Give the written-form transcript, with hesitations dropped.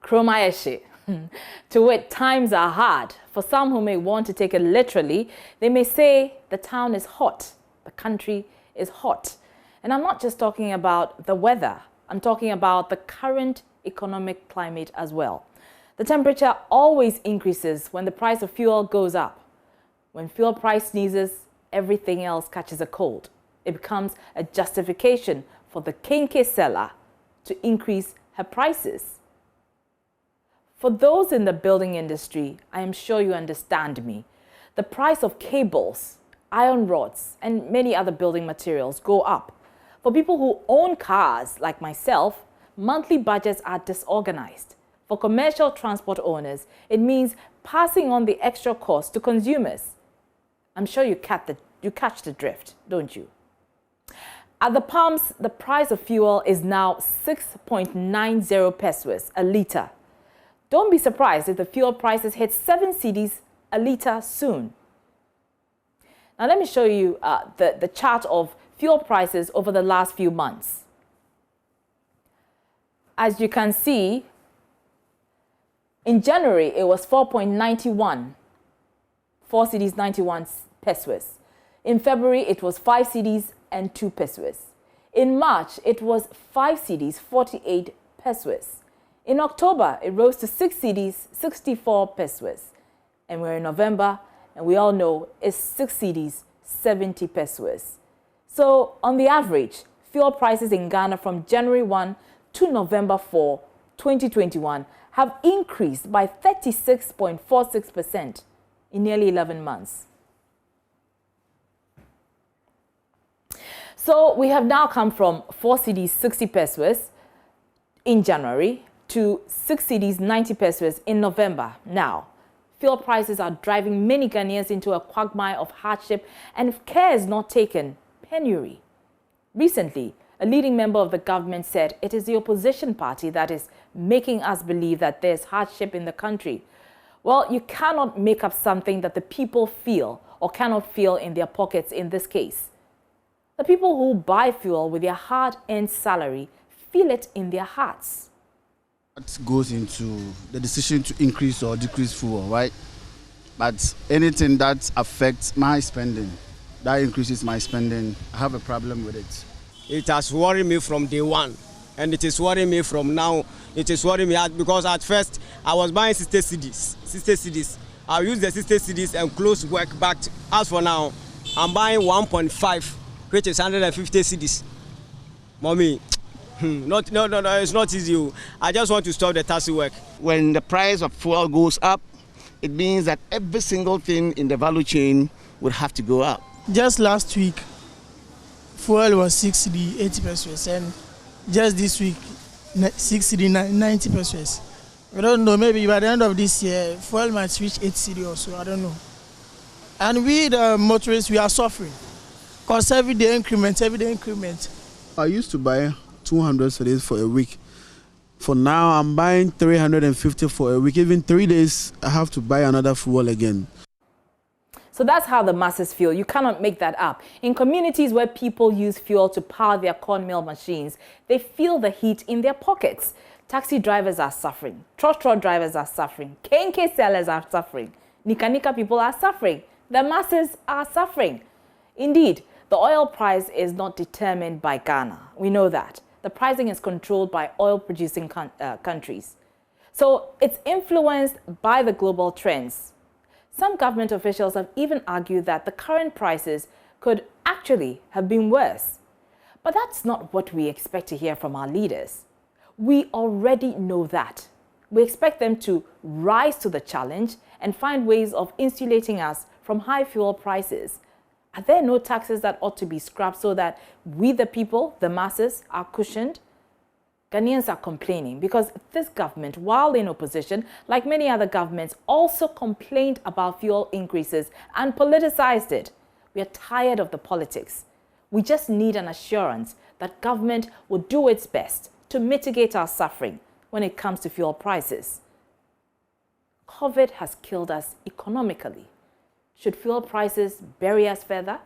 Kromayeshi. To wit, times are hard. For some who may want to take it literally, they may say the town is hot, the country is hot. And I'm not just talking about the weather, I'm talking about the current economic climate as well. The temperature always increases when the price of fuel goes up. When fuel price sneezes, everything else catches a cold. It becomes a justification for the kenke seller to increase her prices. For those in the building industry, I am sure you understand me. The price of cables, iron rods, and many other building materials go up. For people who own cars, like myself, monthly budgets are disorganized. For commercial transport owners, it means passing on the extra cost to consumers. I'm sure you catch the drift, don't you? At the pumps, the price of fuel is now 6.90 pesos a litre. Don't be surprised if the fuel prices hit 7 cedis a litre soon. Now let me show you the chart of fuel prices over the last few months. As you can see, in January it was 4.91, 4 cedis 91 pesos. In February it was 5 cedis and 2 pesos. In March it was 5 cedis 48 pesos. In October it rose to 6 cedis 64 pesos. And we're in November, and we all know it's 6 cedis 70 pesos. So on the average, fuel prices in Ghana from January 1 to November 4, 2021 have increased by 36.46% in nearly 11 months. So we have now come from 4 cedis 60 pesos in January to 6 cedis 90 pesos in November. Now, fuel prices are driving many Ghanaians into a quagmire of hardship, and if care is not taken, penury. Recently, a leading member of the government said it is the opposition party that is making us believe that there's hardship in the country. Well, you cannot make up something that the people feel or cannot feel in their pockets in this case. The people who buy fuel with their hard-earned salary feel it in their hearts. That goes into the decision to increase or decrease fuel, right? But anything that affects my spending, that increases my spending, I have a problem with it. It has worried me from day one, and it is worrying me from now. It is worrying me because at first I was buying 60 cedis. I use the 60 cedis and close work back. As for now, I'm buying 1.5, which is 150 cedis. Mommy, no, it's not easy. I just want to stop the taxi work. When the price of fuel goes up, it means that every single thing in the value chain would have to go up. Just last week, fuel was 6 cedi 80 pesos, and just this week, 6 cedi 90 pesos. I don't know, maybe by the end of this year, fuel might reach 8 cedi or so, I don't know. And we, the motorists, we are suffering. Because every day increment. I used to buy 200 cedis for a week. For now, I'm buying 350 for a week. Even 3 days, I have to buy another fuel again. So that's how the masses feel. You cannot make that up. In communities where people use fuel to power their corn mill machines, they feel the heat in their pockets. Taxi drivers are suffering. Trotro drivers are suffering. Kenke sellers are suffering. Nika people are suffering. The masses are suffering. Indeed, the oil price is not determined by Ghana. We know that. The pricing is controlled by oil-producing countries. So it's influenced by the global trends. Some government officials have even argued that the current prices could actually have been worse. But that's not what we expect to hear from our leaders. We already know that. We expect them to rise to the challenge and find ways of insulating us from high fuel prices. Are there no taxes that ought to be scrapped so that we, the people, the masses, are cushioned? Ghanaians are complaining because this government, while in opposition, like many other governments, also complained about fuel increases and politicized it. We are tired of the politics. We just need an assurance that government will do its best to mitigate our suffering when it comes to fuel prices. COVID has killed us economically. Should fuel prices bury us further?